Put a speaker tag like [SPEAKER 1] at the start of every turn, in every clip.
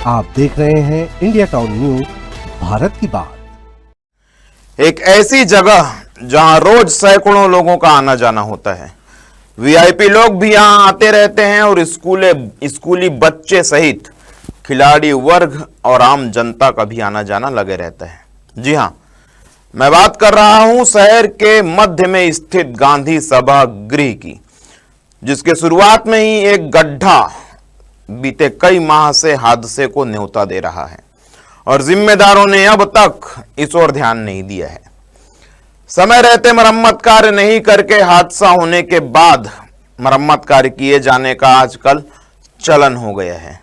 [SPEAKER 1] आप देख रहे हैं इंडिया टाउन न्यूज, भारत की बात।
[SPEAKER 2] एक ऐसी जगह जहां रोज सैकड़ों लोगों का आना जाना होता है। वीआईपी लोग भी यहां आते रहते हैं और स्कूली बच्चे सहित खिलाड़ी वर्ग और आम जनता का भी आना जाना लगे रहता है। जी हां, मैं बात कर रहा हूं शहर के मध्य में स्थित गांधी सभागृह की, जिसके शुरुआत में ही एक गड्ढा बीते कई माह से हादसे को न्योता दे रहा है और जिम्मेदारों ने अब तक इस ओर ध्यान नहीं दिया है। समय रहते मरम्मत कार्य नहीं करके हादसा होने के बाद मरम्मत कार्य किए जाने का आजकल चलन हो गया है।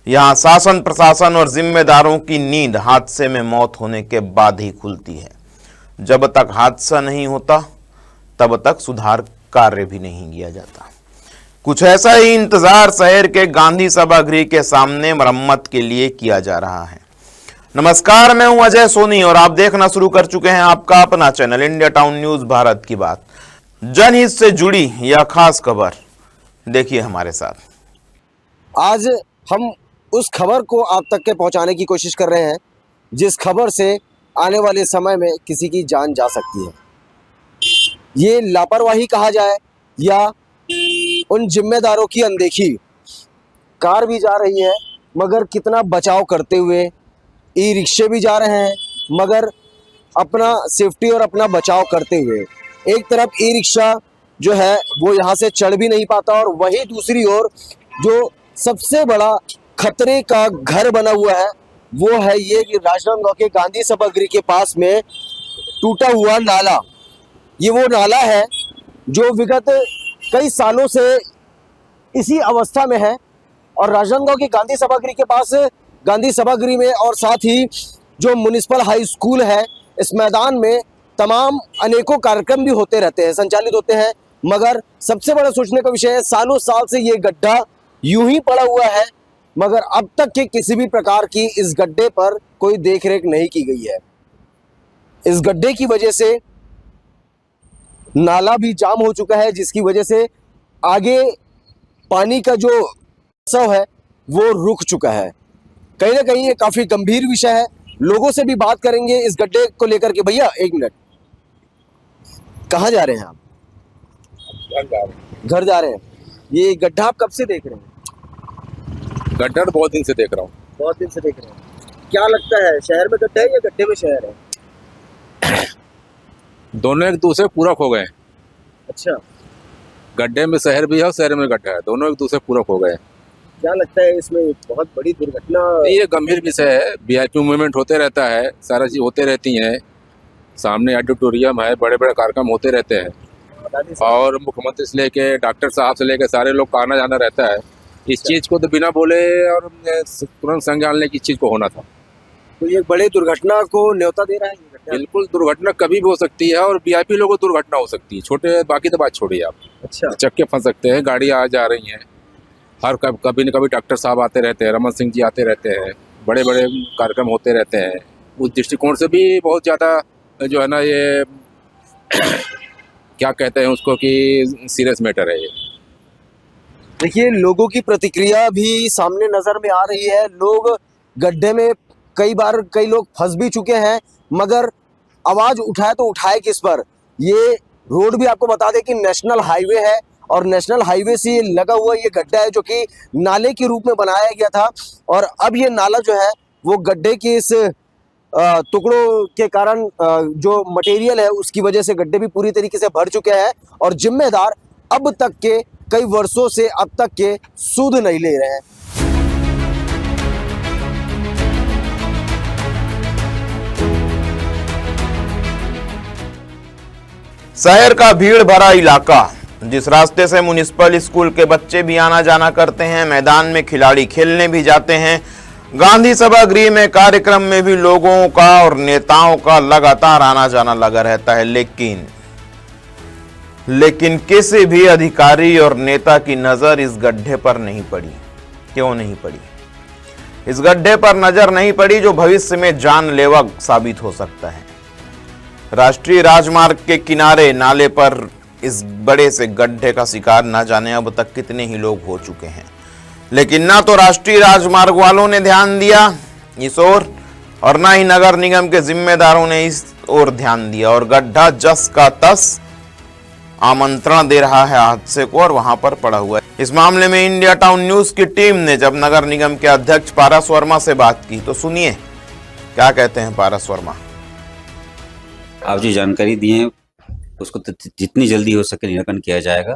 [SPEAKER 2] यहां शासन प्रशासन और जिम्मेदारों की नींद हादसे में मौत होने के बाद ही खुलती है। जब तक हादसा नहीं होता तब तक सुधार कार्य भी नहीं किया जाता। कुछ ऐसा ही इंतजार शहर के गांधी सभागृह के सामने मरम्मत के लिए किया जा रहा है। नमस्कार, मैं हूं अजय सोनी और आप देखना शुरू कर चुके हैं आपका अपना channel India town news, Bharat की बात। जनहित से जुड़ी यह खास खबर देखिए हमारे साथ।
[SPEAKER 3] आज हम उस खबर को आप तक के पहुंचाने की कोशिश कर रहे हैं जिस खबर से आने वाले समय में किसी की जान जा सकती है। ये लापरवाही कहा जाए या उन जिम्मेदारों की अनदेखी। कार भी जा रही है मगर कितना बचाव करते हुए, ई रिक्शे भी जा रहे हैं मगर अपना सेफ्टी और अपना बचाव करते हुए। एक तरफ ई रिक्शा जो है वो यहाँ से चढ़ भी नहीं पाता और वहीं दूसरी ओर जो सबसे बड़ा खतरे का घर बना हुआ है वो है ये कि राजनांदगांव के गांधी सभागृह के पास में टूटा हुआ नाला। ये वो नाला है जो विगत कई सालों से इसी अवस्था में है और राजनांदगांव के गांधी सभागृह के पास, गांधी सभागृह में और साथ ही जो म्युनिसिपल हाई स्कूल है, इस मैदान में तमाम अनेकों कार्यक्रम भी होते रहते हैं, संचालित होते हैं। मगर सबसे बड़ा सोचने का विषय है, सालों साल से ये गड्ढा यूं ही पड़ा हुआ है मगर अब तक के किसी भी प्रकार की इस गड्ढे पर कोई देखरेख नहीं की गई है। इस गड्ढे की वजह से नाला भी जाम हो चुका है, जिसकी वजह से आगे पानी का जो स्व है वो रुक चुका है। कहीं ना कहीं ये काफी गंभीर विषय है। लोगों से भी बात करेंगे इस गड्ढे को लेकर के। भैया एक मिनट, कहाँ जा रहे हैं आप? घर जा रहे हैं। ये गड्ढा आप कब से देख रहे हैं?
[SPEAKER 4] गड्ढा तो बहुत दिन से देख रहा हूँ।
[SPEAKER 3] बहुत दिन से देख रहे हैं। क्या लगता है, शहर में गड्ढा है या गड्ढे में शहर है?
[SPEAKER 4] दोनों एक दूसरे पूरक हो गए।
[SPEAKER 3] अच्छा,
[SPEAKER 4] गड्ढे में शहर भी है और शहर में गड्ढा है, दोनों एक दूसरे पूरक हो गए।
[SPEAKER 3] क्या लगता है इसमें बहुत बड़ी दुर्घटना?
[SPEAKER 4] ये गंभीर विषय है। वीआईपी मूवमेंट होते रहता है, सारा चीज होते रहती हैं। सामने ऑडिटोरियम है, बड़े बड़े कार्यक्रम होते रहते हैं और मुख्यमंत्री से लेके डॉक्टर साहब से लेके सारे लोग का आना जाना रहता है। इस चीज को तो बिना बोले और तुरंत संज्ञान लेने की चीज को होना था।
[SPEAKER 3] तो ये बड़े दुर्घटना को न्योता दे रहा है।
[SPEAKER 4] बिल्कुल, दुर्घटना कभी भी हो सकती है और वीआईपी लोगों को दुर्घटना हो सकती है। छोटे बाकी तो बात छोड़िए आप।
[SPEAKER 3] अच्छा,
[SPEAKER 4] चक्के फंस सकते हैं, गाड़ियाँ आ जा रही हैं। हर कभी न कभी डॉक्टर साहब आते रहते हैं, रमन सिंह जी आते रहते हैं, बड़े बड़े कार्यक्रम होते रहते हैं। उस दृष्टिकोण से भी बहुत ज़्यादा जो है ना, ये क्या कहते हैं उसको कि सीरियस मैटर है ये।
[SPEAKER 3] देखिए, लोगों की प्रतिक्रिया भी सामने नजर में आ रही है। लोग गड्ढे में कई लोग फंस भी चुके हैं मगर आवाज उठाए तो उठाए किस पर? ये रोड भी आपको बता दें कि नेशनल हाईवे है और नेशनल हाईवे से ये लगा हुआ ये गड्ढा है जो कि नाले के रूप में बनाया गया था और अब ये नाला जो है वो गड्ढे के इस टुकड़ों के कारण जो मटेरियल है उसकी वजह से गड्ढे भी पूरी तरीके से भर चुके हैं और जिम्मेदार अब तक के कई वर्षों से अब तक के सूद नहीं ले रहे हैं।
[SPEAKER 2] शहर का भीड़ भरा इलाका, जिस रास्ते से म्युनिसिपल स्कूल के बच्चे भी आना जाना करते हैं, मैदान में खिलाड़ी खेलने भी जाते हैं, गांधी सभागृह में कार्यक्रम में भी लोगों का और नेताओं का लगातार आना जाना लगा रहता है। लेकिन किसी भी अधिकारी और नेता की नजर इस गड्ढे पर नहीं पड़ी। क्यों नहीं पड़ी? इस गड्ढे पर नजर नहीं पड़ी जो भविष्य में जानलेवा साबित हो सकता है। राष्ट्रीय राजमार्ग के किनारे नाले पर इस बड़े से गड्ढे का शिकार न जाने अब तक कितने ही लोग हो चुके हैं। लेकिन ना तो राष्ट्रीय राजमार्ग वालों ने ध्यान दिया इस ओर और ना ही नगर निगम के जिम्मेदारों ने इस ओर ध्यान दिया, और गड्ढा जस का तस आमंत्रण दे रहा है हादसे को और वहां पर पड़ा हुआ है। इस मामले में इंडिया टाउन न्यूज की टीम ने जब नगर निगम के अध्यक्ष पारस वर्मा से बात की तो सुनिए क्या कहते हैं पारस वर्मा।
[SPEAKER 5] आप जो जानकारी दिए हैं उसको जितनी जल्दी हो सके निराकरण किया जाएगा,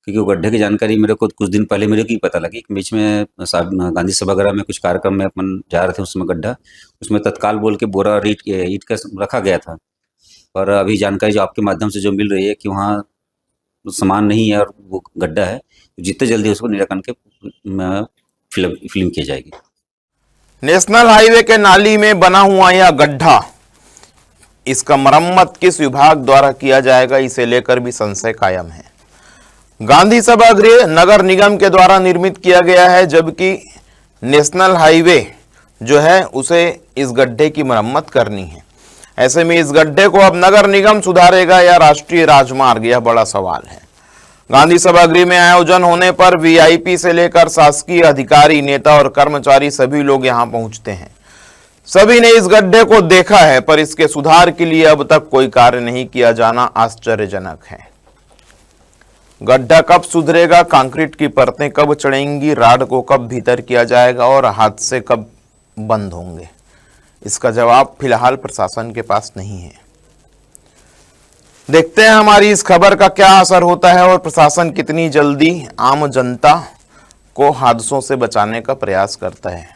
[SPEAKER 5] क्योंकि वो गड्ढे की जानकारी मेरे को कुछ दिन पहले मेरे को ही पता लगी। बीच में गांधी सभागार में कुछ कार्यक्रम में अपन जा रहे थे, उसमें गड्ढा, उसमें तत्काल बोल के बोरा ईंट का रखा गया था। और अभी जानकारी जो आपके माध्यम से जो मिल रही है कि वहाँ सामान नहीं है और वो गड्ढा है, जितने जल्दी उसको निराकरण के फिल्म की जाएगी।
[SPEAKER 2] नेशनल हाईवे के नाली में बना हुआ यह गड्ढा, इसका मरम्मत किस विभाग द्वारा किया जाएगा, इसे लेकर भी संशय कायम है। गांधी सभागृह नगर निगम के द्वारा निर्मित किया गया है, जबकि नेशनल हाईवे जो है उसे इस गड्ढे की मरम्मत करनी है। ऐसे में इस गड्ढे को अब नगर निगम सुधारेगा या राष्ट्रीय राजमार्ग, यह बड़ा सवाल है। गांधी सभागृह में आयोजन होने पर वीआईपी से लेकर शासकीय अधिकारी, नेता और कर्मचारी सभी लोग यहां पहुंचते हैं। सभी ने इस गड्ढे को देखा है, पर इसके सुधार के लिए अब तक कोई कार्य नहीं किया जाना आश्चर्यजनक है। गड्ढा कब सुधरेगा, कंक्रीट की परतें कब चढ़ेंगी, राड को कब भीतर किया जाएगा और हादसे कब बंद होंगे, इसका जवाब फिलहाल प्रशासन के पास नहीं है। देखते हैं हमारी इस खबर का क्या असर होता है और प्रशासन कितनी जल्दी आम जनता को हादसों से बचाने का प्रयास करता है।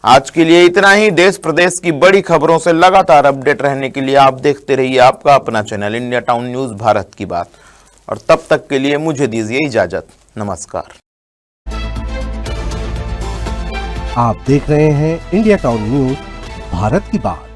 [SPEAKER 2] आज के लिए इतना ही। देश प्रदेश की बड़ी खबरों से लगातार अपडेट रहने के लिए आप देखते रहिए आपका अपना channel India town news Bharat की बात, और तब तक के लिए मुझे दीजिए इजाजत। नमस्कार।
[SPEAKER 1] आप देख रहे हैं इंडिया टाउन न्यूज भारत की बात।